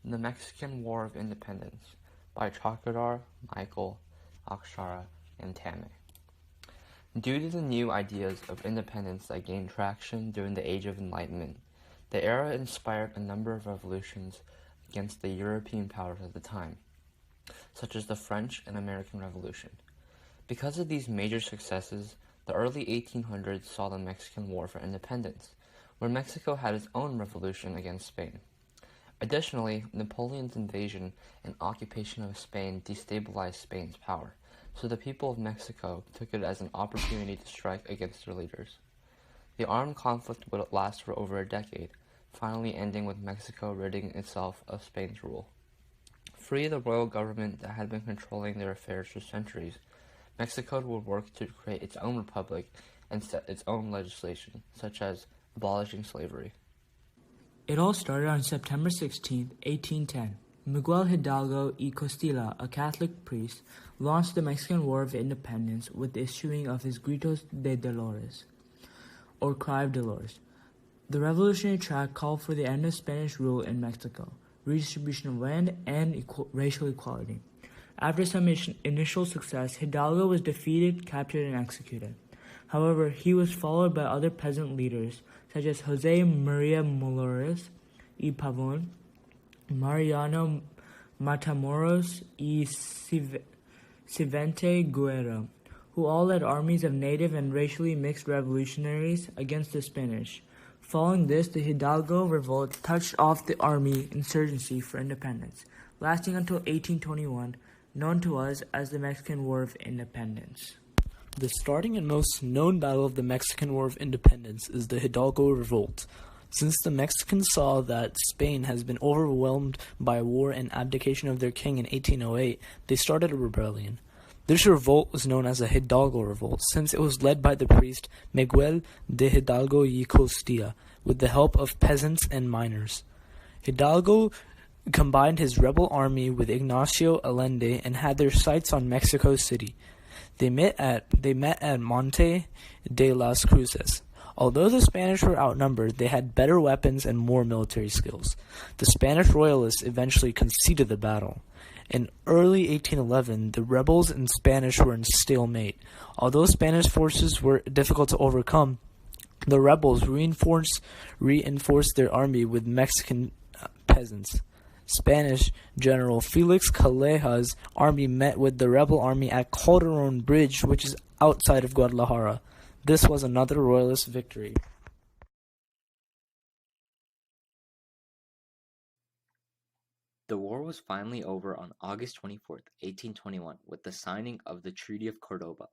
The Mexican War of Independence by Chakradar, Michael, Akshara, and Tame. Due to the new ideas of independence that gained traction during the Age of Enlightenment, the era inspired a number of revolutions against the European powers of the time, such as the French and American Revolution. Because of these major successes, the early 1800s saw the Mexican War for Independence, where Mexico had its own revolution against Spain. Additionally, Napoleon's invasion and occupation of Spain destabilized Spain's power, so the people of Mexico took it as an opportunity to strike against their leaders. The armed conflict would last for over a decade, finally ending with Mexico ridding itself of Spain's rule. Free of the royal government that had been controlling their affairs for centuries, Mexico would work to create its own republic and set its own legislation, such as abolishing slavery. It all started on September 16, 1810. Miguel Hidalgo y Costilla, a Catholic priest, launched the Mexican War of Independence with the issuing of his Gritos de Dolores, or Cry of Dolores. The revolutionary tract called for the end of Spanish rule in Mexico, redistribution of land, and racial equality. After some initial success, Hidalgo was defeated, captured, and executed. However, he was followed by other peasant leaders, such as Jose Maria Molores y Pavon, Mariano Matamoros y Civente Guerra, who all led armies of native and racially mixed revolutionaries against the Spanish. Following this, the Hidalgo revolt touched off the army insurgency for independence, lasting until 1821, known to us as the Mexican War of Independence. The starting and most known battle of the Mexican War of Independence is the Hidalgo Revolt. Since the Mexicans saw that Spain has been overwhelmed by war and abdication of their king in 1808, they started a rebellion. This revolt was known as the Hidalgo Revolt, since it was led by the priest Miguel de Hidalgo y Costilla, with the help of peasants and miners. Hidalgo combined his rebel army with Ignacio Allende and had their sights on Mexico City. They met at Monte de las Cruces. Although the Spanish were outnumbered, they had better weapons and more military skills. The Spanish royalists eventually conceded the battle. In early 1811, the rebels and Spanish were in stalemate. Although Spanish forces were difficult to overcome, the rebels reinforced their army with Mexican peasants. Spanish General Felix Calleja's army met with the rebel army at Calderon Bridge, which is outside of Guadalajara. This was another royalist victory. The war was finally over on August 24, 1821, with the signing of the Treaty of Cordoba.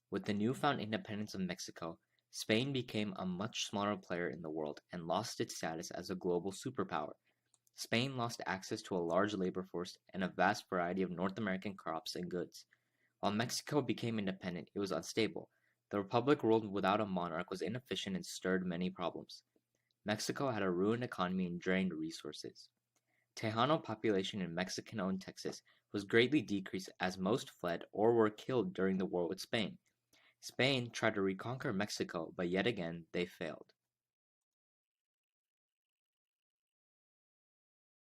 With the newfound independence of Mexico, Spain became a much smaller player in the world and lost its status as a global superpower. Spain lost access to a large labor force and a vast variety of North American crops and goods. While Mexico became independent, it was unstable. The republic ruled without a monarch was inefficient and stirred many problems. Mexico had a ruined economy and drained resources. Tejano population in Mexican-owned Texas was greatly decreased as most fled or were killed during the war with Spain. Spain tried to reconquer Mexico, but yet again they failed.